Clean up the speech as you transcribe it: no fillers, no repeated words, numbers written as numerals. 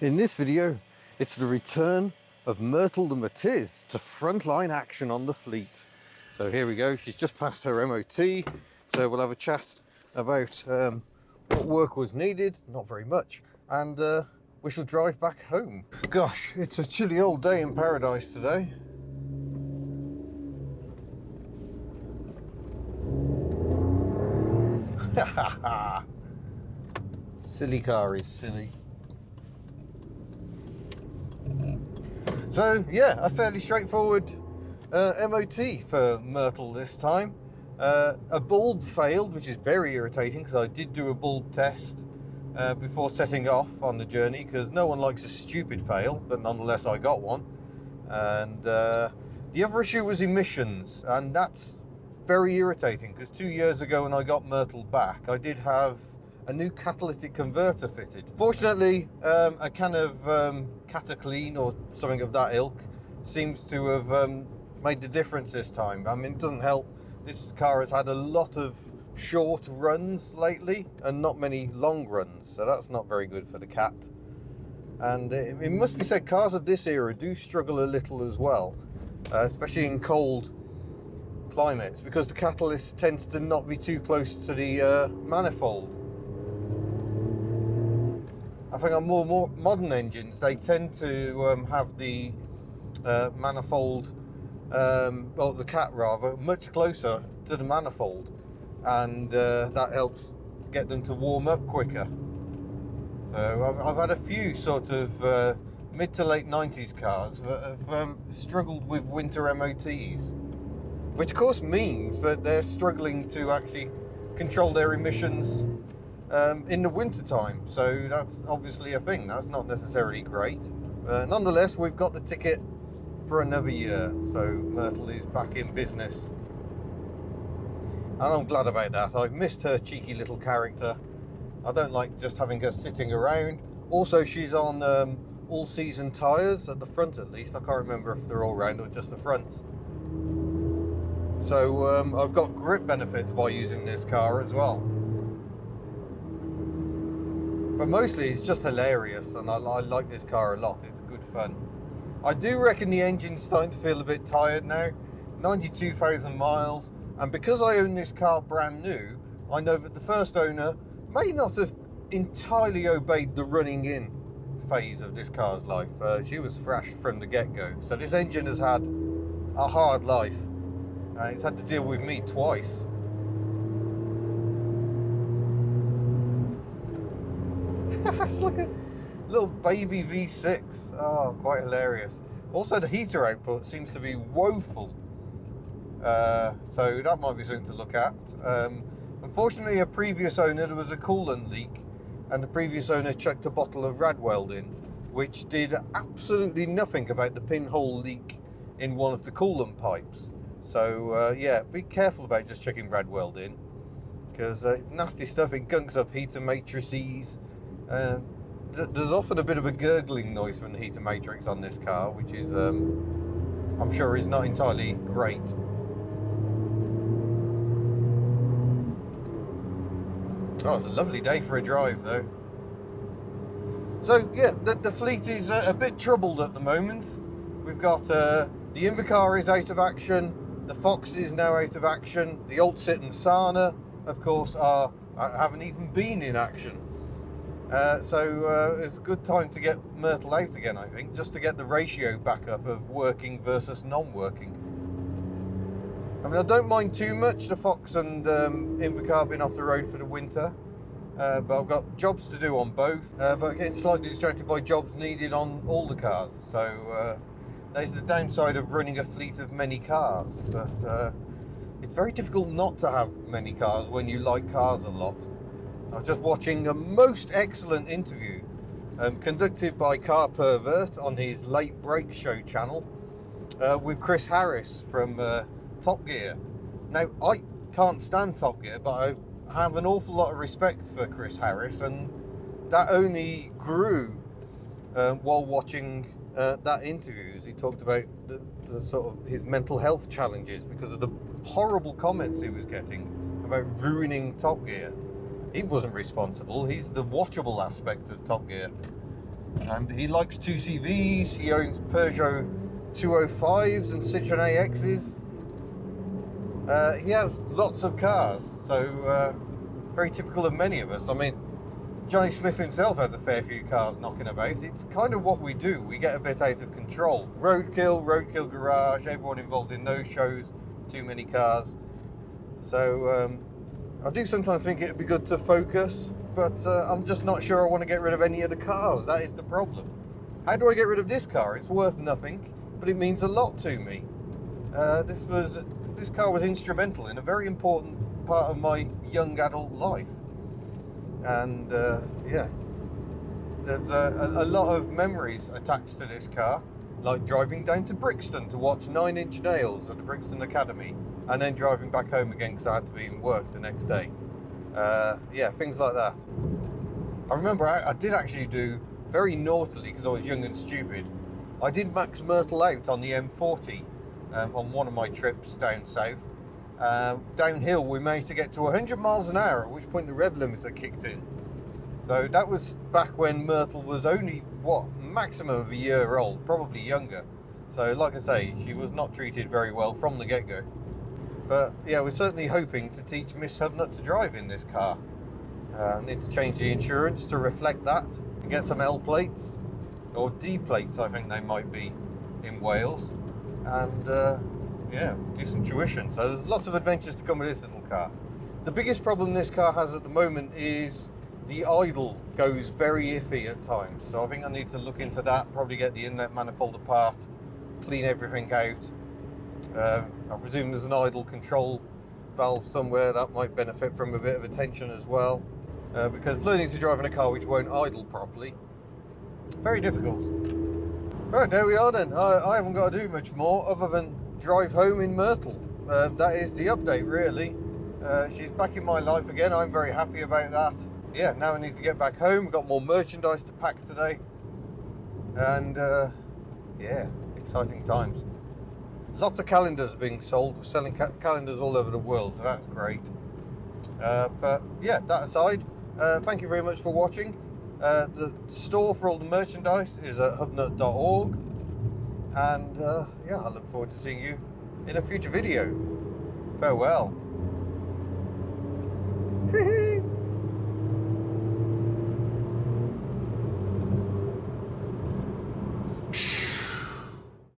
In this video, it's the return of Myrtle the Matiz to frontline action on the fleet. So here we go, she's just passed her MOT, so we'll have a chat about what work was needed, not very much, and we shall drive back home. Gosh, it's a chilly old day in paradise today. Silly car is silly. So yeah, a fairly straightforward MOT for Myrtle this time. A bulb failed, which is very irritating because I did do a bulb test before setting off on the journey, because no one likes a stupid fail, but nonetheless I got one. And the other issue was emissions, and that's very irritating because 2 years ago when I got Myrtle back, I did have a new catalytic converter fitted. Fortunately, a kind of Cataclean or something of that ilk seems to have made the difference this time. I mean, it doesn't help. This car has had a lot of short runs lately and not many long runs, so that's not very good for the cat. And it must be said, cars of this era do struggle a little as well, especially in cold climates, because the catalyst tends to not be too close to the manifold. I think on more modern engines, they tend to have the manifold, well, the cat rather, much closer to the manifold, and that helps get them to warm up quicker. So I've had a few sort of mid to late 90s cars that have struggled with winter MOTs, which of course means that they're struggling to actually control their emissions in the winter time. So that's obviously a thing. That's not necessarily great. Nonetheless, we've got the ticket for another year, so Myrtle is back in business, and I'm glad about that. I've missed her cheeky little character. I don't like just having her sitting around. Also, she's on all season tyres at the front, at least. I can't remember if they're all round or just the fronts. So I've got grip benefits by using this car as well. But mostly it's just hilarious, and I like this car a lot. It's good fun. I do reckon the engine's starting to feel a bit tired now. 92,000 miles, and because I own this car brand new, I know that the first owner may not have entirely obeyed the running in phase of this car's life. She was thrashed from the get-go, so this engine has had a hard life, and it's had to deal with me twice. It's like a little baby V6. Oh, quite hilarious. Also, the heater output seems to be woeful, so that might be something to look at. Unfortunately, a previous owner, there was a coolant leak, and the previous owner chucked a bottle of Radweld in, which did absolutely nothing about the pinhole leak in one of the coolant pipes. So yeah, be careful about just chucking Radweld in, because it's nasty stuff. It gunks up heater matrices. There's often a bit of a gurgling noise from the heater matrix on this car, which is I'm sure is not entirely great. Oh, it's a lovely day for a drive though. So yeah, the fleet is a bit troubled at the moment. We've got the Invacar is out of action, the Fox is now out of action, the Altsit and Sana, of course, haven't even been in action. So it's a good time to get Myrtle out again, I think, just to get the ratio back up of working versus non-working. I mean, I don't mind too much the Fox and Invacar being off the road for the winter, but I've got jobs to do on both, but getting slightly distracted by jobs needed on all the cars. So there's the downside of running a fleet of many cars, but it's very difficult not to have many cars when you like cars a lot. I was just watching a most excellent interview conducted by Car Pervert on his Late Break Show channel with Chris Harris from Top Gear. Now, I can't stand Top Gear, but I have an awful lot of respect for Chris Harris, and that only grew while watching that interview, as he talked about the sort of his mental health challenges because of the horrible comments he was getting about ruining Top Gear. He wasn't responsible. He's the watchable aspect of Top Gear. And he likes 2CVs, he owns Peugeot 205s and Citroen AXs. He has lots of cars, so very typical of many of us. I mean, Johnny Smith himself has a fair few cars knocking about. It's kind of what we do. We get a bit out of control. Roadkill Garage, everyone involved in those shows, too many cars. So I do sometimes think it'd be good to focus, but I'm just not sure I want to get rid of any of the cars. That is the problem. How do I get rid of this car? It's worth nothing, but it means a lot to me. This car was instrumental in a very important part of my young adult life. And yeah, there's a lot of memories attached to this car, like driving down to Brixton to watch 9 Inch Nails at the Brixton Academy, and then driving back home again because I had to be in work the next day. Yeah, things like that. I remember I did actually do very naughtily, because I was young and stupid, I did max Myrtle out on the M40 on one of my trips down south. Downhill we managed to get to 100 miles an hour, at which point the rev limiter kicked in. So that was back when Myrtle was only, what, maximum of a year old, probably younger. So like I say, she was not treated very well from the get-go. But yeah, we're certainly hoping to teach Miss Hubnut to drive in this car. Need to change the insurance to reflect that, and get some L plates, or D plates I think they might be in Wales, and yeah, do some tuition. So there's lots of adventures to come with this little car. The biggest problem this car has at the moment is the idle goes very iffy at times. So I think I need to look into that, probably get the inlet manifold apart, clean everything out. I presume there's an idle control valve somewhere that might benefit from a bit of attention as well. Because learning to drive in a car which won't idle properly, very difficult. Right, there we are then. I haven't got to do much more other than drive home in Myrtle. That is the update, really. She's back in my life again. I'm very happy about that. Yeah, now I need to get back home. We've got more merchandise to pack today. And yeah, exciting times. Lots of calendars being sold. We're selling calendars all over the world, so that's great. But yeah, that aside, thank you very much for watching. The store for all the merchandise is at hubnut.org. And yeah, I look forward to seeing you in a future video. Farewell.